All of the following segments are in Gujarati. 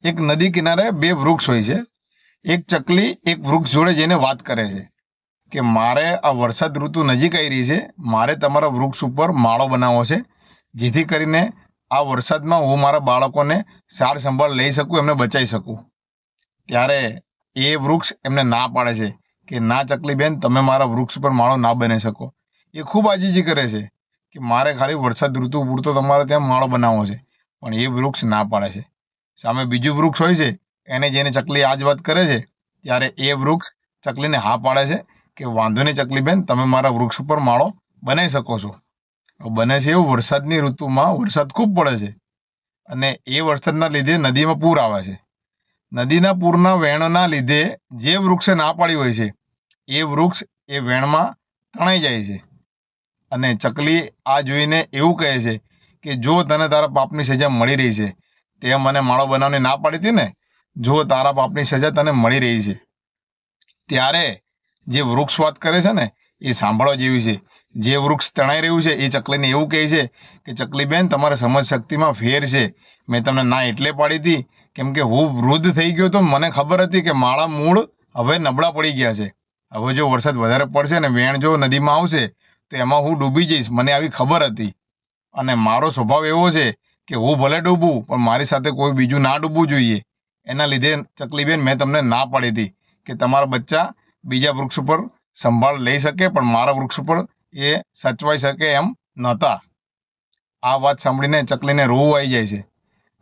એક નદી કિનારે બે વૃક્ષ હોય છે. એક ચકલી એક વૃક્ષ જોડે જઈને વાત કરે છે કે મારે આ વરસાદ ઋતુ નજીક આવી રહી છે, મારે તમારા વૃક્ષ ઉપર માળો બનાવવો છે, જેથી કરીને આ વરસાદમાં હું મારા બાળકોને સાર સંભાળ લઈ શકું, એમને બચાવી શકું. ત્યારે એ વૃક્ષ એમને ના પાડે છે કે ના ચકલી બેન, તમે મારા વૃક્ષ ઉપર માળો ના બનાવી શકો. એ ખૂબ આજીજી કરે છે કે મારે ખાલી વરસાદ ઋતુ પૂરતો તમારે ત્યાં માળો બનાવવો છે, પણ એ વૃક્ષ ના પાડે છે. સામે બીજું વૃક્ષ હોય છે, એને જઈને ચકલી આ જ વાત કરે છે, ત્યારે એ વૃક્ષ ચકલીને હા પાડે છે કે વાંધો નહીં ચકલી બેન, તમે મારા વૃક્ષ ઉપર માળો બનાવી શકો છો. બને છે એવું વરસાદની ઋતુમાં વરસાદ ખૂબ પડે છે અને એ વરસાદના લીધે નદીમાં પૂર આવે છે. નદીના પૂરના વહેણના લીધે જે વૃક્ષે ના પાડી હોય છે એ વૃક્ષ એ વહેણમાં તણાઈ જાય છે અને ચકલી આ જોઈને એવું કહે છે કે જો તને તારા પાપની સજા મળી રહી છે, તે મને માળો બનાવવાની ના પાડી હતી ને, જો તારા પાપની સજા તને મળી રહી છે. ત્યારે જે વૃક્ષ વાત કરે છે ને એ સાંભળવા જેવી છે. જે વૃક્ષ તણાઈ રહ્યું છે એ ચકલીને એવું કહે છે કે ચકલી બેન, તમારે સમજ શક્તિમાં ફેર છે. મેં તમને ના એટલે પાડી હતી કેમ કે હું વૃદ્ધ થઈ ગયો તો મને ખબર હતી કે મારા મૂળ હવે નબળા પડી ગયા છે. હવે જો વરસાદ વધારે પડશે ને વેણ જો નદીમાં આવશે તો એમાં હું ડૂબી જઈશ, મને આવી ખબર હતી. અને મારો સ્વભાવ એવો છે કે હું ભલે ડૂબું પણ મારી સાથે કોઈ બીજું ના ડૂબવું જોઈએ. એના લીધે ચકલી બેન, મેં તમને ના પાડી હતી કે તમારા બચ્ચા બીજા વૃક્ષ ઉપર સંભાળ લઈ શકે, પણ મારા વૃક્ષ ઉપર એ સચવાઈ શકે એમ નહોતા. આ વાત સાંભળીને ચકલીને રોવું આવી જાય છે.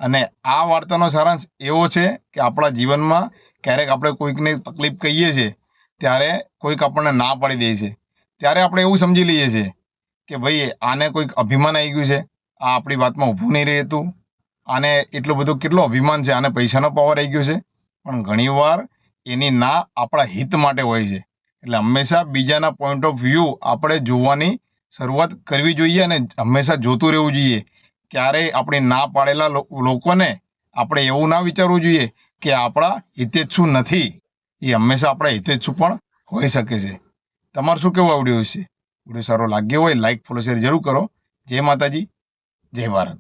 અને આ વાર્તાનો સારાંશ એવો છે કે આપણા જીવનમાં ક્યારેક આપણે કોઈકને તકલીફ કહીએ છીએ, ત્યારે કોઈક આપણને ના પાડી દે છે, ત્યારે આપણે એવું સમજી લઈએ છીએ કે ભાઈ આને કોઈક અભિમાન આવી ગયું છે, આ આપણી વાતમાં ઊભું નહીં રહેતું, આને એટલું બધું કેટલો અભિમાન છે, આને પૈસાનો પાવર આવી ગયો છે. પણ ઘણીવાર એની ના આપણા હિત માટે હોય છે. એટલે હંમેશા બીજાના પોઈન્ટ ઓફ વ્યૂ આપણે જોવાની શરૂઆત કરવી જોઈએ અને હંમેશા જોતું રહેવું જોઈએ. ક્યારેય આપણે ના પાડેલા લોકોને આપણે એવું ના વિચારવું જોઈએ કે આપણા હિતેચ્છુ નથી. એ હંમેશા આપણા હિતેચ્છુ પણ હોઈ શકે છે. તમારે શું કહેવું આવડ્યું હશે? વિડીયો સારો લાગ્યો હોય લાઈક ફોલો શેર જરૂર કરો. જય માતાજી, જય ભારત.